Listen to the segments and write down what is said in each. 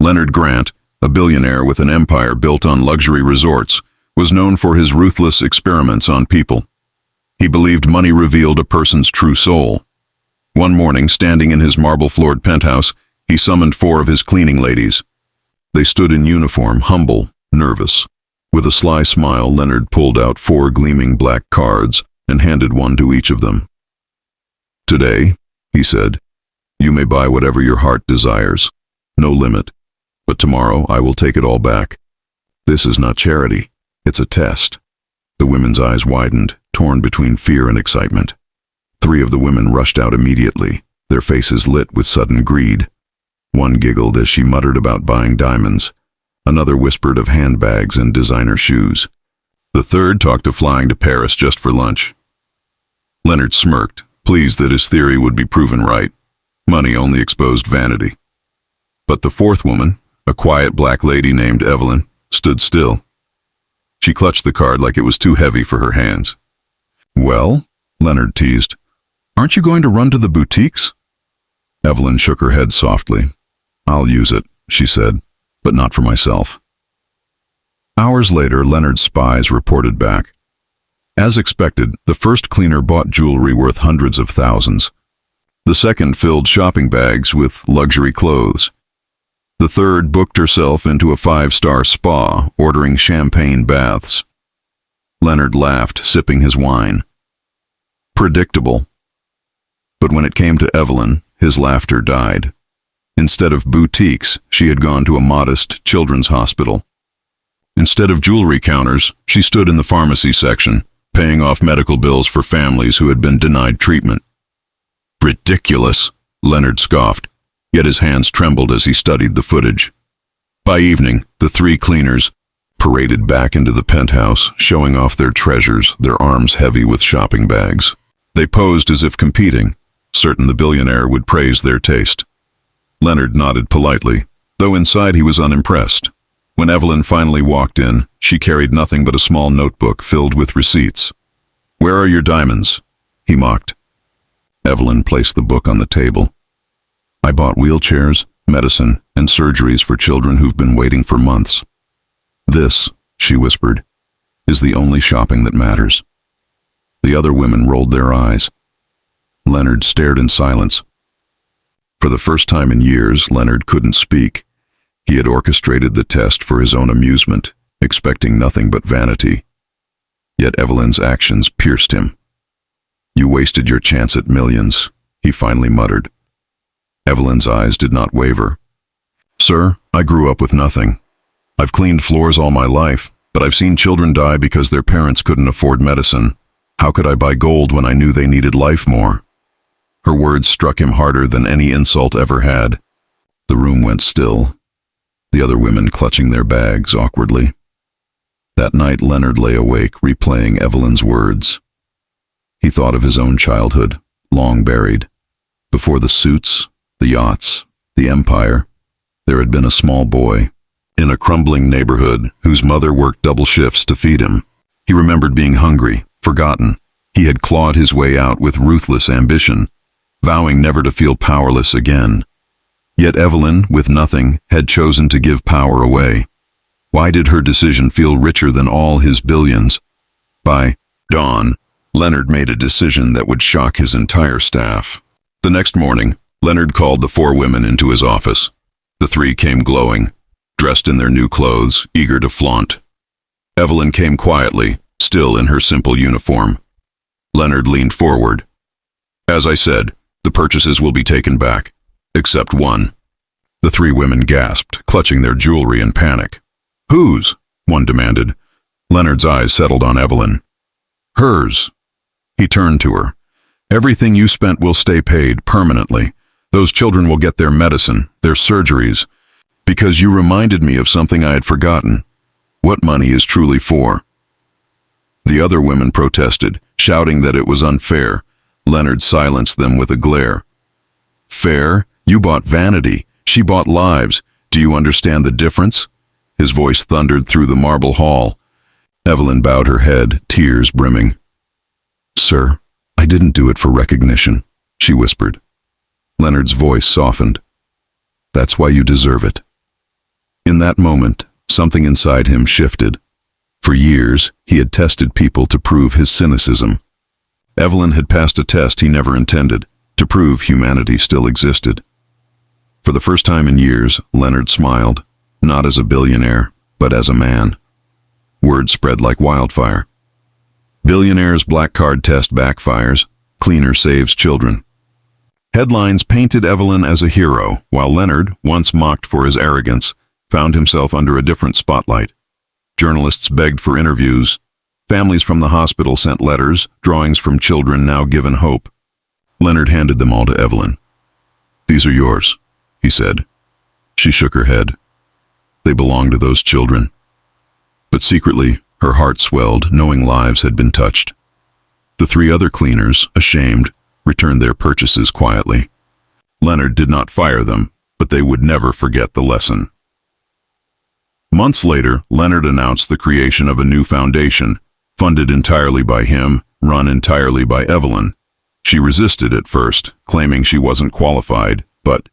Leonard Grant, a billionaire with an empire built on luxury resorts, was known for his ruthless experiments on people. He believed money revealed a person's true soul. One morning, standing in his marble-floored penthouse, he summoned 4 of his cleaning ladies. They stood in uniform, humble, nervous. With a sly smile, Leonard pulled out 4 gleaming black cards and handed one to each of them. "Today," he said, "you may buy whatever your heart desires. No limit. But tomorrow I will take it all back. This is not charity. It's a test." The women's eyes widened, torn between fear and excitement. 3 of the women rushed out immediately, their faces lit with sudden greed. One giggled as she muttered about buying diamonds. Another whispered of handbags and designer shoes. The third talked of flying to Paris just for lunch. Leonard smirked, pleased that his theory would be proven right. Money only exposed vanity. But the 4th woman, a quiet black lady named Evelyn, stood still. She clutched the card like it was too heavy for her hands. "Well," Leonard teased, "aren't you going to run to the boutiques?" Evelyn shook her head softly. "I'll use it," she said, "but not for myself." Hours later, Leonard's spies reported back. As expected, the first cleaner bought jewelry worth hundreds of thousands. The second filled shopping bags with luxury clothes. The third booked herself into a 5-star spa, ordering champagne baths. Leonard laughed, sipping his wine. Predictable. But when it came to Evelyn, his laughter died. Instead of boutiques, she had gone to a modest children's hospital. Instead of jewelry counters, she stood in the pharmacy section, paying off medical bills for families who had been denied treatment. "Ridiculous," Leonard scoffed, yet his hands trembled as he studied the footage. By evening, the 3 cleaners paraded back into the penthouse, showing off their treasures, their arms heavy with shopping bags. They posed as if competing, certain the billionaire would praise their taste. Leonard nodded politely, though inside he was unimpressed. When Evelyn finally walked in, she carried nothing but a small notebook filled with receipts. "Where are your diamonds?" he mocked. Evelyn placed the book on the table. "I bought wheelchairs, medicine, and surgeries for children who've been waiting for months. This," she whispered, "is the only shopping that matters." The other women rolled their eyes. Leonard stared in silence. For the first time in years, Leonard couldn't speak. He had orchestrated the test for his own amusement, expecting nothing but vanity. Yet Evelyn's actions pierced him. "You wasted your chance at millions," he finally muttered. Evelyn's eyes did not waver. "Sir, I grew up with nothing. I've cleaned floors all my life, but I've seen children die because their parents couldn't afford medicine. How could I buy gold when I knew they needed life more?" Her words struck him harder than any insult ever had. The room went still, the other women clutching their bags awkwardly. That night, Leonard lay awake, replaying Evelyn's words. He thought of his own childhood, long buried. Before the suits, the yachts, the empire, there had been a small boy in a crumbling neighborhood whose mother worked double shifts to feed him. He remembered being hungry, forgotten. He had clawed his way out with ruthless ambition, vowing never to feel powerless again. Yet Evelyn, with nothing, had chosen to give power away. Why did her decision feel richer than all his billions? By dawn, Leonard made a decision that would shock his entire staff. The next morning, Leonard called the 4 women into his office. The 3 came glowing, dressed in their new clothes, eager to flaunt. Evelyn came quietly, still in her simple uniform. Leonard leaned forward. "As I said, the purchases will be taken back, except one." The 3 women gasped, clutching their jewelry in panic. "Whose?" one demanded. Leonard's eyes settled on Evelyn. "Hers." He turned to her. "Everything you spent will stay paid permanently. Those children will get their medicine, their surgeries, because you reminded me of something I had forgotten. What money is truly for." The other women protested, shouting that it was unfair. Leonard silenced them with a glare. "Fair? You bought vanity. She bought lives. Do you understand the difference?" His voice thundered through the marble hall. Evelyn bowed her head, tears brimming. "Sir, I didn't do it for recognition," she whispered. Leonard's voice softened. "That's why you deserve it." In that moment, something inside him shifted. For years, he had tested people to prove his cynicism. Evelyn had passed a test he never intended, to prove humanity still existed. For the first time in years, Leonard smiled, not as a billionaire, but as a man. Word spread like wildfire. Billionaire's black card test backfires, cleaner saves children. Headlines painted Evelyn as a hero, while Leonard, once mocked for his arrogance, found himself under a different spotlight. Journalists begged for interviews. Families from the hospital sent letters, drawings from children now given hope. Leonard handed them all to Evelyn. "These are yours," he said. She shook her head. They belonged to those children. But secretly, her heart swelled, knowing lives had been touched. The three other cleaners, ashamed, returned their purchases quietly. Leonard did not fire them, but they would never forget the lesson. Months later, Leonard announced the creation of a new foundation, funded entirely by him, run entirely by Evelyn. She resisted at first, claiming she wasn't qualified, but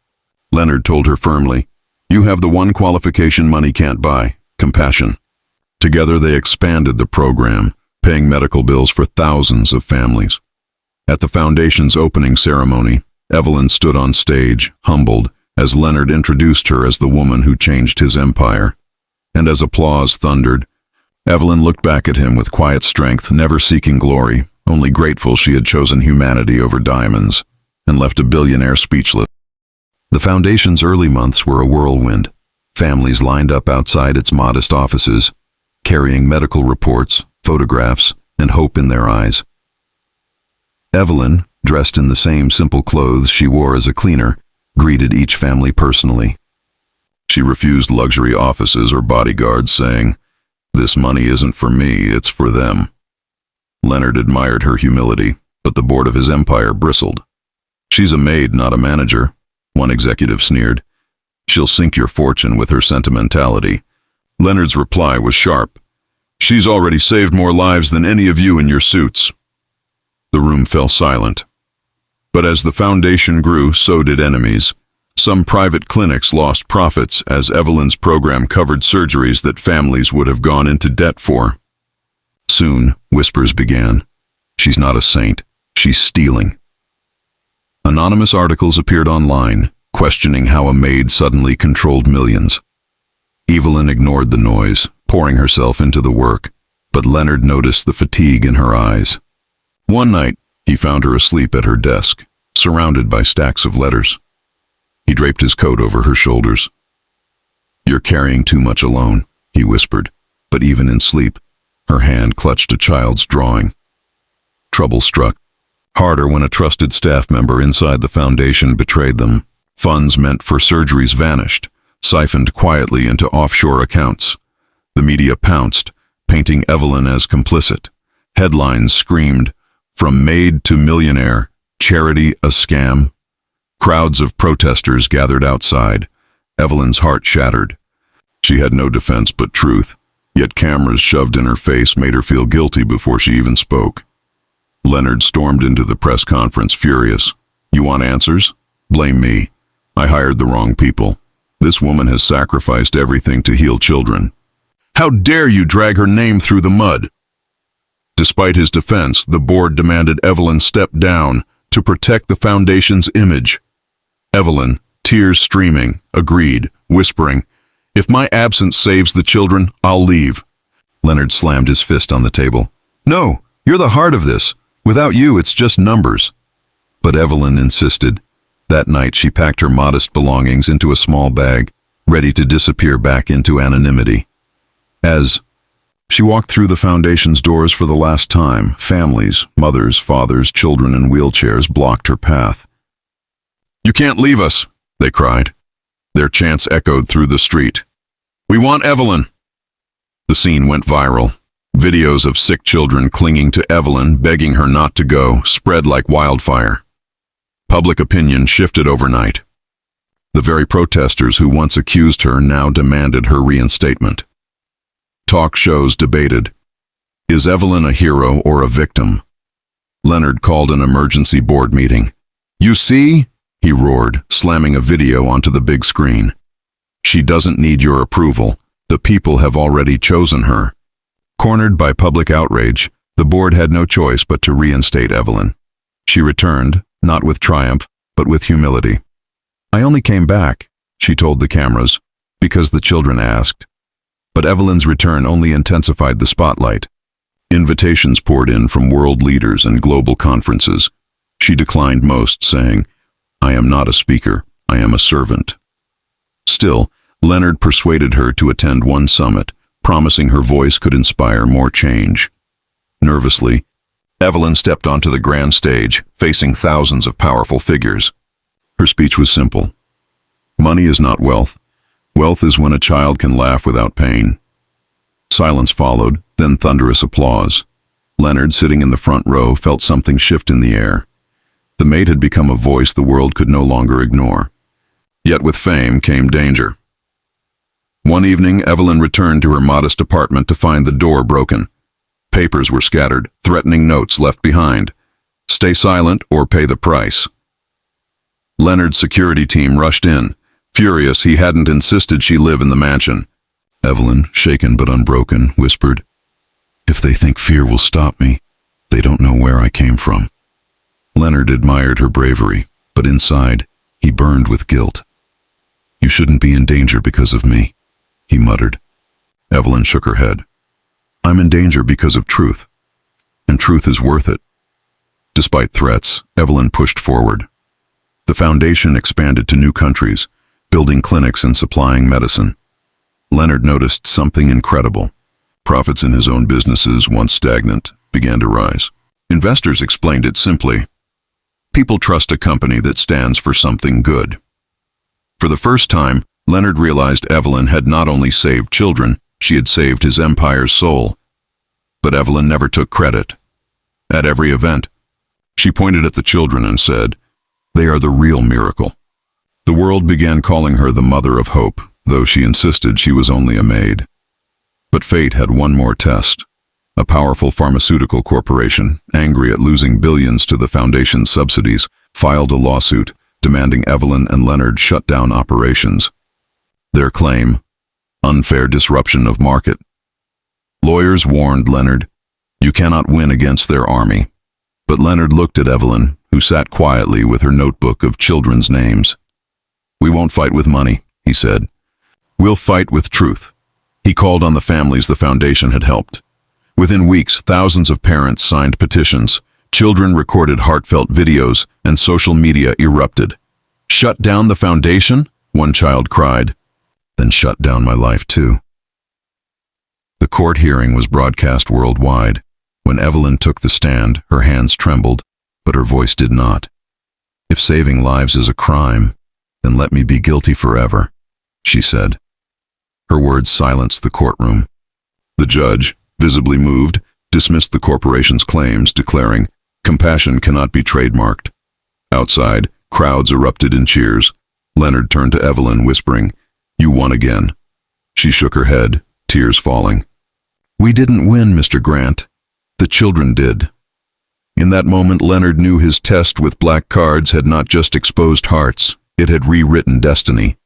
Leonard told her firmly, "You have the one qualification money can't buy, compassion." Together they expanded the program, paying medical bills for thousands of families. At the foundation's opening ceremony, Evelyn stood on stage, humbled, as Leonard introduced her as the woman who changed his empire. And as applause thundered, Evelyn looked back at him with quiet strength, never seeking glory, only grateful she had chosen humanity over diamonds, and left a billionaire speechless. The foundation's early months were a whirlwind. Families lined up outside its modest offices, carrying medical reports, photographs, and hope in their eyes. Evelyn, dressed in the same simple clothes she wore as a cleaner, greeted each family personally. She refused luxury offices or bodyguards, saying, "This money isn't for me, it's for them." Leonard admired her humility, but the board of his empire bristled. "She's a maid, not a manager," one executive sneered. "She'll sink your fortune with her sentimentality." Leonard's reply was sharp. "She's already saved more lives than any of you in your suits." The room fell silent. But as the foundation grew, so did enemies. Some private clinics lost profits as Evelyn's program covered surgeries that families would have gone into debt for. Soon, whispers began. "She's not a saint. She's stealing." Anonymous articles appeared online, questioning how a maid suddenly controlled millions. Evelyn ignored the noise, pouring herself into the work, but Leonard noticed the fatigue in her eyes. One night, he found her asleep at her desk, surrounded by stacks of letters. He draped his coat over her shoulders. "You're carrying too much alone," he whispered, but even in sleep, her hand clutched a child's drawing. Trouble struck. Harder when a trusted staff member inside the foundation betrayed them. Funds meant for surgeries vanished, siphoned quietly into offshore accounts. The media pounced, painting Evelyn as complicit. Headlines screamed, "From maid to millionaire, charity a scam." Crowds of protesters gathered outside. Evelyn's heart shattered. She had no defense but truth, yet cameras shoved in her face made her feel guilty before she even spoke. Leonard stormed into the press conference furious. "You want answers? Blame me. I hired the wrong people. This woman has sacrificed everything to heal children. How dare you drag her name through the mud?" Despite his defense, the board demanded Evelyn step down to protect the foundation's image. Evelyn, tears streaming, agreed, whispering, "If my absence saves the children, I'll leave." Leonard slammed his fist on the table. "No, you're the heart of this. Without you, it's just numbers." But Evelyn insisted. That night, she packed her modest belongings into a small bag, ready to disappear back into anonymity. As she walked through the foundation's doors for the last time, families, mothers, fathers, children in wheelchairs blocked her path. "You can't leave us," they cried. Their chants echoed through the street. "We want Evelyn." The scene went viral. Videos of sick children clinging to Evelyn, begging her not to go, spread like wildfire. Public opinion shifted overnight. The very protesters who once accused her now demanded her reinstatement. Talk shows debated. Is Evelyn a hero or a victim? Leonard called an emergency board meeting. "You see?" he roared, slamming a video onto the big screen. She doesn't need your approval. The people have already chosen her. Cornered by public outrage, the board had no choice but to reinstate Evelyn. She returned, not with triumph, but with humility. I only came back, she told the cameras, because the children asked. But Evelyn's return only intensified the spotlight. Invitations poured in from world leaders and global conferences. She declined most, saying, "I am not a speaker, I am a servant." Still, Leonard persuaded her to attend one summit, promising her voice could inspire more change. Nervously, Evelyn stepped onto the grand stage, facing thousands of powerful figures. Her speech was simple. Money is not wealth. Wealth is when a child can laugh without pain. Silence followed, then thunderous applause. Leonard, sitting in the front row, felt something shift in the air. The mate had become a voice the world could no longer ignore. Yet with fame came danger. One evening, Evelyn returned to her modest apartment to find the door broken. Papers were scattered, threatening notes left behind. "Stay silent or pay the price." Leonard's security team rushed in. Furious, he hadn't insisted she live in the mansion. Evelyn, shaken but unbroken, whispered, "If they think fear will stop me, they don't know where I came from." Leonard admired her bravery, but inside, he burned with guilt. "You shouldn't be in danger because of me," he muttered. Evelyn shook her head. "I'm in danger because of truth, and truth is worth it." Despite threats, Evelyn pushed forward. The foundation expanded to new countries, building clinics and supplying medicine. Leonard noticed something incredible. Profits in his own businesses, once stagnant, began to rise. Investors explained it simply. People trust a company that stands for something good. For the first time, Leonard realized Evelyn had not only saved children, she had saved his empire's soul. But Evelyn never took credit. At every event, she pointed at the children and said, "They are the real miracle." The world began calling her the mother of hope, though she insisted she was only a maid. But fate had one more test. A powerful pharmaceutical corporation, angry at losing billions to the foundation's subsidies, filed a lawsuit demanding Evelyn and Leonard shut down operations. Their claim: unfair disruption of market. Lawyers warned Leonard, "You cannot win against their army." But Leonard looked at Evelyn, who sat quietly with her notebook of children's names. "We won't fight with money," he said. "We'll fight with truth." He called on the families the foundation had helped. Within weeks, thousands of parents signed petitions. Children recorded heartfelt videos, and social media erupted. "Shut down the foundation?" one child cried. "Then shut down my life too." The court hearing was broadcast worldwide. When Evelyn took the stand, her hands trembled, but her voice did not. "If saving lives is a crime, then let me be guilty forever," she said. Her words silenced the courtroom. The judge, visibly moved, dismissed the corporation's claims, declaring, "Compassion cannot be trademarked." Outside, crowds erupted in cheers. Leonard turned to Evelyn, whispering, "You won again." She shook her head, tears falling. "We didn't win, Mr. Grant. The children did." In that moment, Leonard knew his test with black cards had not just exposed hearts, it had rewritten destiny.